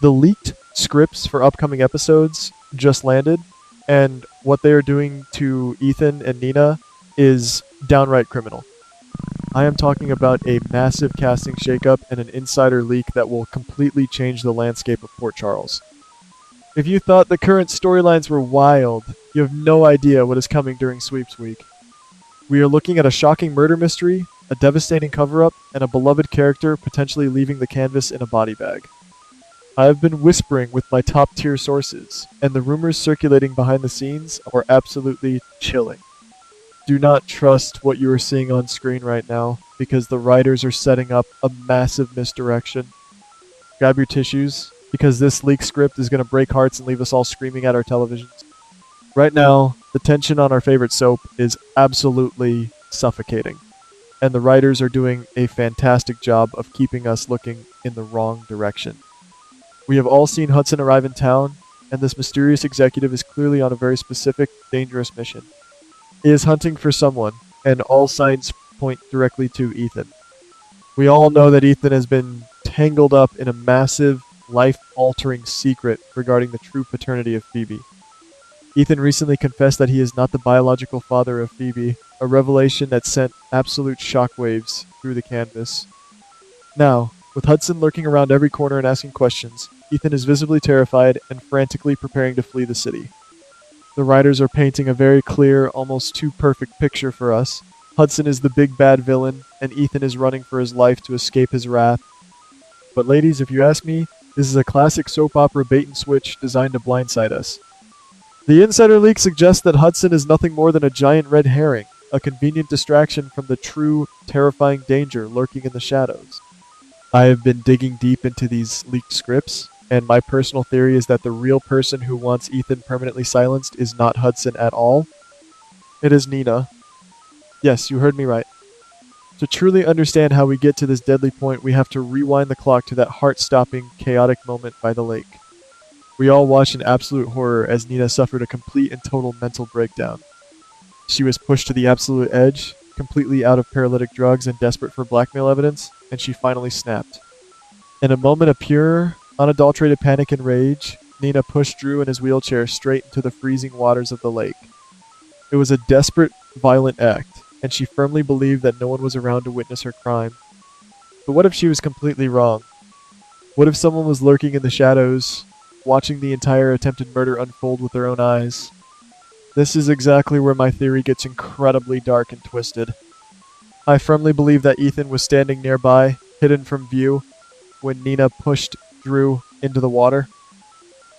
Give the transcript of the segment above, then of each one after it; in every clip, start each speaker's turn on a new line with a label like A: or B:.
A: The leaked scripts for upcoming episodes just landed, and what they are doing to Ethan and Nina is downright criminal. I am talking about a massive casting shakeup and an insider leak that will completely change the landscape of Port Charles. If you thought the current storylines were wild, you have no idea what is coming during Sweeps Week. We are looking at a shocking murder mystery, a devastating cover-up, and a beloved character potentially leaving the canvas in a body bag. I have been whispering with my top-tier sources, and the rumors circulating behind the scenes are absolutely chilling. Do not trust what you are seeing on screen right now, because the writers are setting up a massive misdirection. Grab your tissues, because this leak script is going to break hearts and leave us all screaming at our televisions. Right now, the tension on our favorite soap is absolutely suffocating, and the writers are doing a fantastic job of keeping us looking in the wrong direction. We have all seen Hudson arrive in town, and this mysterious executive is clearly on a very specific, dangerous mission. He is hunting for someone, and all signs point directly to Ethan. We all know that Ethan has been tangled up in a massive, life-altering secret regarding the true paternity of Phoebe. Ethan recently confessed that he is not the biological father of Phoebe, a revelation that sent absolute shockwaves through the canvas. Now, with Hudson lurking around every corner and asking questions, Ethan is visibly terrified and frantically preparing to flee the city. The writers are painting a very clear, almost too perfect picture for us. Hudson is the big bad villain, and Ethan is running for his life to escape his wrath. But ladies, if you ask me, this is a classic soap opera bait and switch designed to blindside us. The insider leak suggests that Hudson is nothing more than a giant red herring, a convenient distraction from the true, terrifying danger lurking in the shadows. I have been digging deep into these leaked scripts, and my personal theory is that the real person who wants Ethan permanently silenced is not Hudson at all. It is Nina. Yes, you heard me right. To truly understand how we get to this deadly point, we have to rewind the clock to that heart-stopping, chaotic moment by the lake. We all watched in absolute horror as Nina suffered a complete and total mental breakdown. She was pushed to the absolute edge, completely out of paralytic drugs and desperate for blackmail evidence, and she finally snapped. In a moment of pure, unadulterated panic and rage, Nina pushed Drew in his wheelchair straight into the freezing waters of the lake. It was a desperate, violent act, and she firmly believed that no one was around to witness her crime. But what if she was completely wrong? What if someone was lurking in the shadows, watching the entire attempted murder unfold with their own eyes? This is exactly where my theory gets incredibly dark and twisted. I firmly believe that Ethan was standing nearby, hidden from view, when Nina pushed Drew into the water.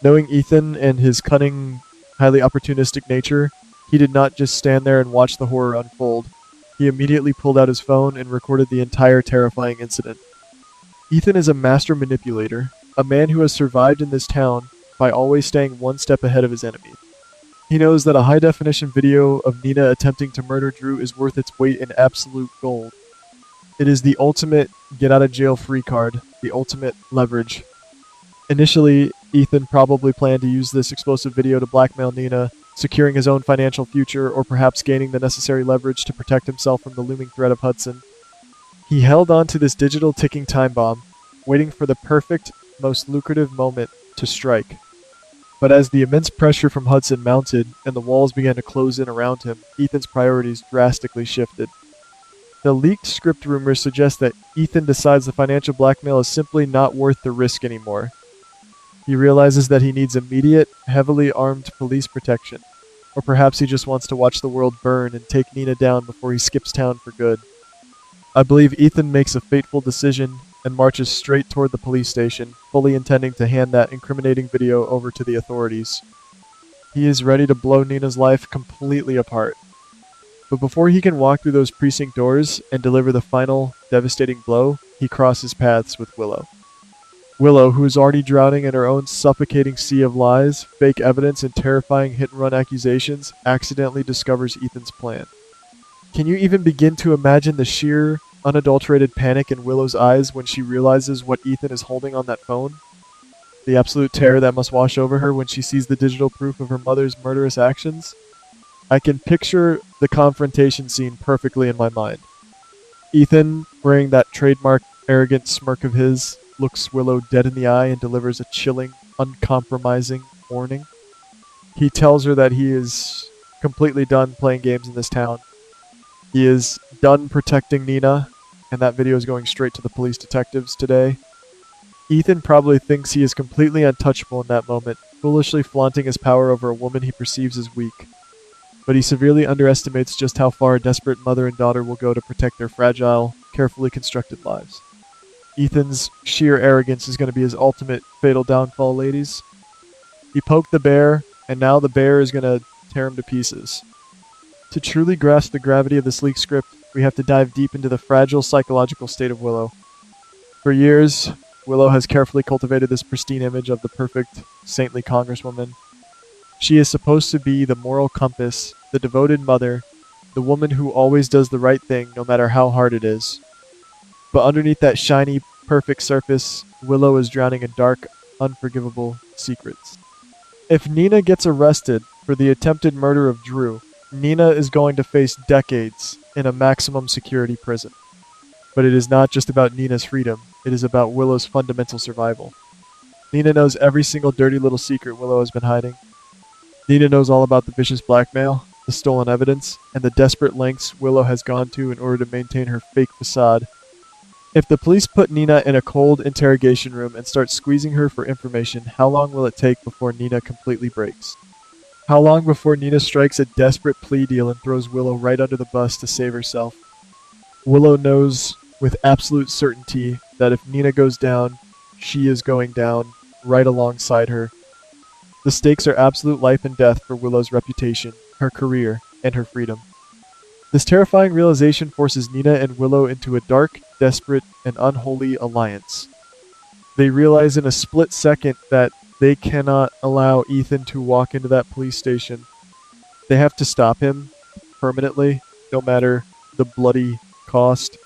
A: Knowing Ethan and his cunning, highly opportunistic nature, he did not just stand there and watch the horror unfold. He immediately pulled out his phone and recorded the entire terrifying incident. Ethan is a master manipulator, a man who has survived in this town by always staying one step ahead of his enemies. He knows that a high-definition video of Nina attempting to murder Drew is worth its weight in absolute gold. It is the ultimate get-out-of-jail-free card, the ultimate leverage. Initially, Ethan probably planned to use this explosive video to blackmail Nina, securing his own financial future or perhaps gaining the necessary leverage to protect himself from the looming threat of Hudson. He held on to this digital ticking time bomb, waiting for the perfect, most lucrative moment to strike. But as the immense pressure from Hudson mounted and the walls began to close in around him, Ethan's priorities drastically shifted. The leaked script rumors suggest that Ethan decides the financial blackmail is simply not worth the risk anymore. He realizes that he needs immediate, heavily armed police protection, or perhaps he just wants to watch the world burn and take Nina down before he skips town for good. I believe Ethan makes a fateful decision and marches straight toward the police station, fully intending to hand that incriminating video over to the authorities. He is ready to blow Nina's life completely apart. But before he can walk through those precinct doors and deliver the final, devastating blow, he crosses paths with Willow. Willow, who is already drowning in her own suffocating sea of lies, fake evidence, and terrifying hit-and-run accusations, accidentally discovers Ethan's plan. Can you even begin to imagine the sheer, unadulterated panic in Willow's eyes when she realizes what Ethan is holding on that phone? The absolute terror that must wash over her when she sees the digital proof of her mother's murderous actions? I can picture the confrontation scene perfectly in my mind. Ethan, wearing that trademark arrogant smirk of his, looks Willow dead in the eye and delivers a chilling, uncompromising warning. He tells her that he is completely done playing games in this town. He is done protecting Nina, and that video is going straight to the police detectives today. Ethan probably thinks he is completely untouchable in that moment, foolishly flaunting his power over a woman he perceives as weak. But he severely underestimates just how far a desperate mother and daughter will go to protect their fragile, carefully constructed lives. Ethan's sheer arrogance is going to be his ultimate fatal downfall, ladies. He poked the bear, and now the bear is going to tear him to pieces. To truly grasp the gravity of this leaked script, we have to dive deep into the fragile psychological state of Willow. For years, Willow has carefully cultivated this pristine image of the perfect, saintly congresswoman. She is supposed to be the moral compass, the devoted mother, the woman who always does the right thing no matter how hard it is. But underneath that shiny, perfect surface, Willow is drowning in dark, unforgivable secrets. If Nina gets arrested for the attempted murder of Drew, Nina is going to face decades in a maximum security prison. But it is not just about Nina's freedom, it is about Willow's fundamental survival. Nina knows every single dirty little secret Willow has been hiding. Nina knows all about the vicious blackmail, the stolen evidence, and the desperate lengths Willow has gone to in order to maintain her fake facade. If the police put Nina in a cold interrogation room and start squeezing her for information, how long will it take before Nina completely breaks? How long before Nina strikes a desperate plea deal and throws Willow right under the bus to save herself? Willow knows with absolute certainty that if Nina goes down, she is going down right alongside her. The stakes are absolute life and death for Willow's reputation, her career, and her freedom. This terrifying realization forces Nina and Willow into a dark, desperate, and unholy alliance. They realize in a split second that they cannot allow Ethan to walk into that police station. They have to stop him permanently, no matter the bloody cost.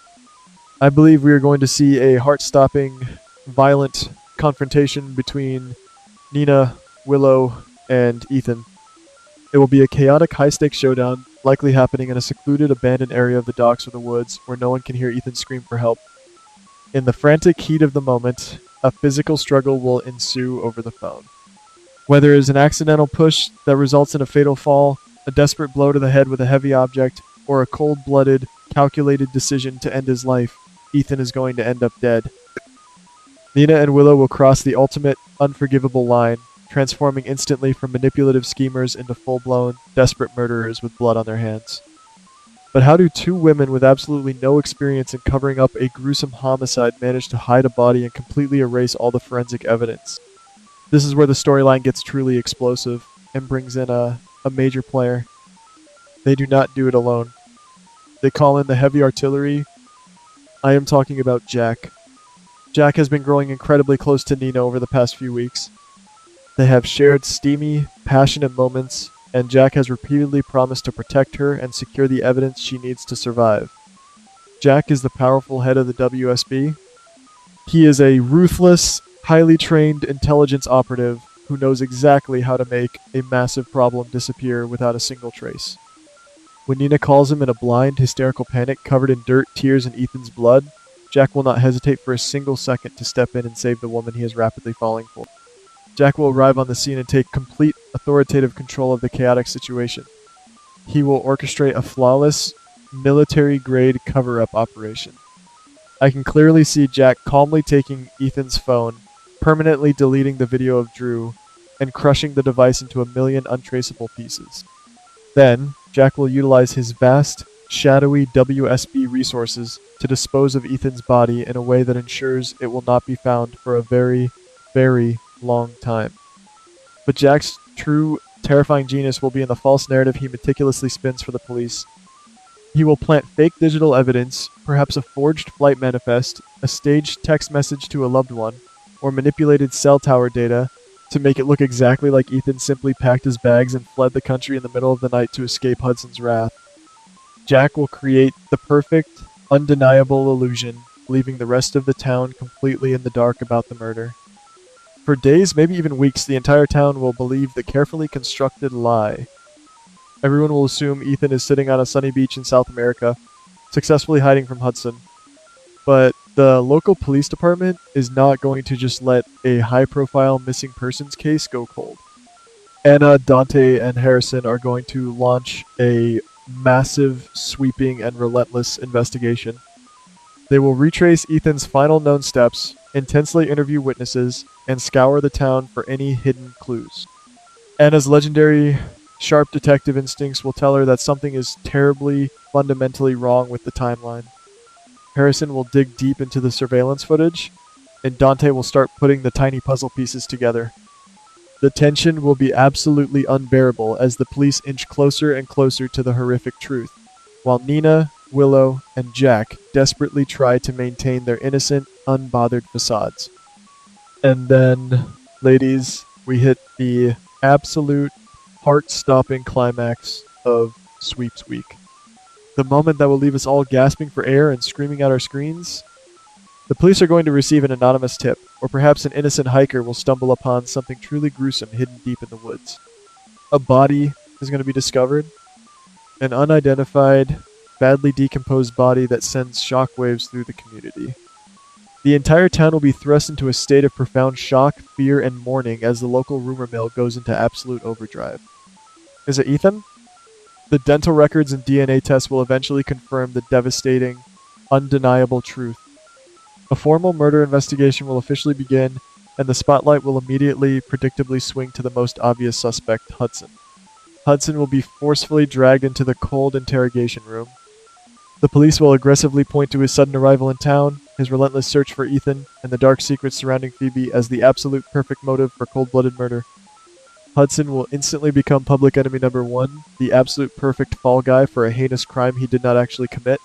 A: I believe we are going to see a heart-stopping, violent confrontation between Nina, Willow, and Ethan. It will be a chaotic, high-stakes showdown, likely happening in a secluded, abandoned area of the docks or the woods, where no one can hear Ethan scream for help. In the frantic heat of the moment, a physical struggle will ensue over the phone. Whether it is an accidental push that results in a fatal fall, a desperate blow to the head with a heavy object, or a cold-blooded, calculated decision to end his life, Ethan is going to end up dead. Nina and Willow will cross the ultimate, unforgivable line, transforming instantly from manipulative schemers into full-blown, desperate murderers with blood on their hands. But how do two women with absolutely no experience in covering up a gruesome homicide manage to hide a body and completely erase all the forensic evidence? This is where the storyline gets truly explosive and brings in a major player. They do not do it alone. They call in the heavy artillery. I am talking about Jack. Jack has been growing incredibly close to Nina over the past few weeks. They have shared steamy, passionate moments, and Jack has repeatedly promised to protect her and secure the evidence she needs to survive. Jack is the powerful head of the WSB. He is a ruthless, highly trained intelligence operative who knows exactly how to make a massive problem disappear without a single trace. When Nina calls him in a blind, hysterical panic covered in dirt, tears, and Ethan's blood, Jack will not hesitate for a single second to step in and save the woman he is rapidly falling for. Jack will arrive on the scene and take complete authoritative control of the chaotic situation. He will orchestrate a flawless, military-grade cover-up operation. I can clearly see Jack calmly taking Ethan's phone, permanently deleting the video of Drew, and crushing the device into a million untraceable pieces. Then, Jack will utilize his vast, shadowy WSB resources to dispose of Ethan's body in a way that ensures it will not be found for a very, very long time. But Jack's true, terrifying genius will be in the false narrative he meticulously spins for the police. He will plant fake digital evidence, perhaps a forged flight manifest, a staged text message to a loved one, or manipulated cell tower data to make it look exactly like Ethan simply packed his bags and fled the country in the middle of the night to escape Hudson's wrath. Jack will create the perfect, undeniable illusion, leaving the rest of the town completely in the dark about the murder. For days, maybe even weeks, the entire town will believe the carefully constructed lie. Everyone will assume Ethan is sitting on a sunny beach in South America, successfully hiding from Hudson. But The local police department is not going to just let a high-profile missing persons case go cold. Anna, Dante, and Harrison are going to launch a massive, sweeping, and relentless investigation. They will retrace Ethan's final known steps, intensely interview witnesses, and scour the town for any hidden clues. Anna's legendary, sharp detective instincts will tell her that something is terribly, fundamentally wrong with the timeline. Harrison will dig deep into the surveillance footage, and Dante will start putting the tiny puzzle pieces together. The tension will be absolutely unbearable as the police inch closer and closer to the horrific truth, while Nina, Willow, and Jack desperately try to maintain their innocent, unbothered facades. And then, ladies, we hit the absolute heart-stopping climax of Sweeps Week. The moment that will leave us all gasping for air and screaming at our screens. The police are going to receive an anonymous tip, or perhaps an innocent hiker will stumble upon something truly gruesome hidden deep in the woods. A body is going to be discovered, an unidentified, badly decomposed body that sends shockwaves through the community. The entire town will be thrust into a state of profound shock, fear, and mourning as the local rumor mill goes into absolute overdrive. Is it Ethan? The dental records and DNA tests will eventually confirm the devastating, undeniable truth. A formal murder investigation will officially begin, and the spotlight will immediately, predictably swing to the most obvious suspect, Hudson. Hudson will be forcefully dragged into the cold interrogation room. The police will aggressively point to his sudden arrival in town, his relentless search for Ethan, and the dark secrets surrounding Phoebe as the absolute perfect motive for cold-blooded murder. Hudson will instantly become public enemy number one, the absolute perfect fall guy for a heinous crime he did not actually commit.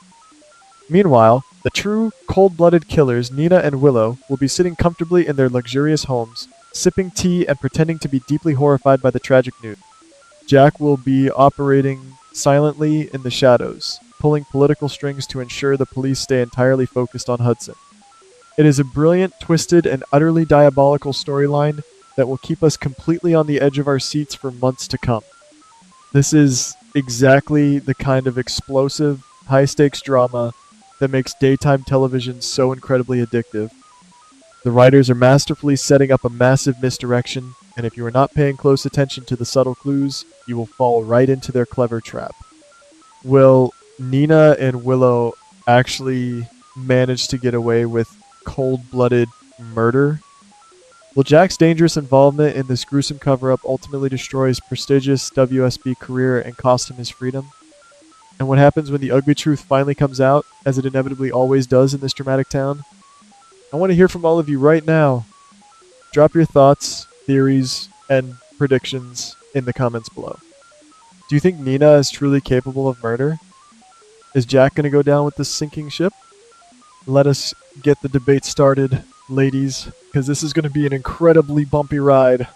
A: Meanwhile, the true, cold-blooded killers, Nina and Willow, will be sitting comfortably in their luxurious homes, sipping tea and pretending to be deeply horrified by the tragic news. Jack will be operating silently in the shadows, pulling political strings to ensure the police stay entirely focused on Hudson. It is a brilliant, twisted, and utterly diabolical storyline that will keep us completely on the edge of our seats for months to come. This is exactly the kind of explosive, high-stakes drama that makes daytime television so incredibly addictive. The writers are masterfully setting up a massive misdirection, and if you are not paying close attention to the subtle clues, you will fall right into their clever trap. Will Nina and Willow actually manage to get away with cold-blooded murder? Will Jack's dangerous involvement in this gruesome cover-up ultimately destroy his prestigious WSB career and cost him his freedom? And what happens when the ugly truth finally comes out, as it inevitably always does in this dramatic town? I want to hear from all of you right now. Drop your thoughts, theories, and predictions in the comments below. Do you think Nina is truly capable of murder? Is Jack going to go down with this sinking ship? Let us get the debate started, ladies, because this is going to be an incredibly bumpy ride.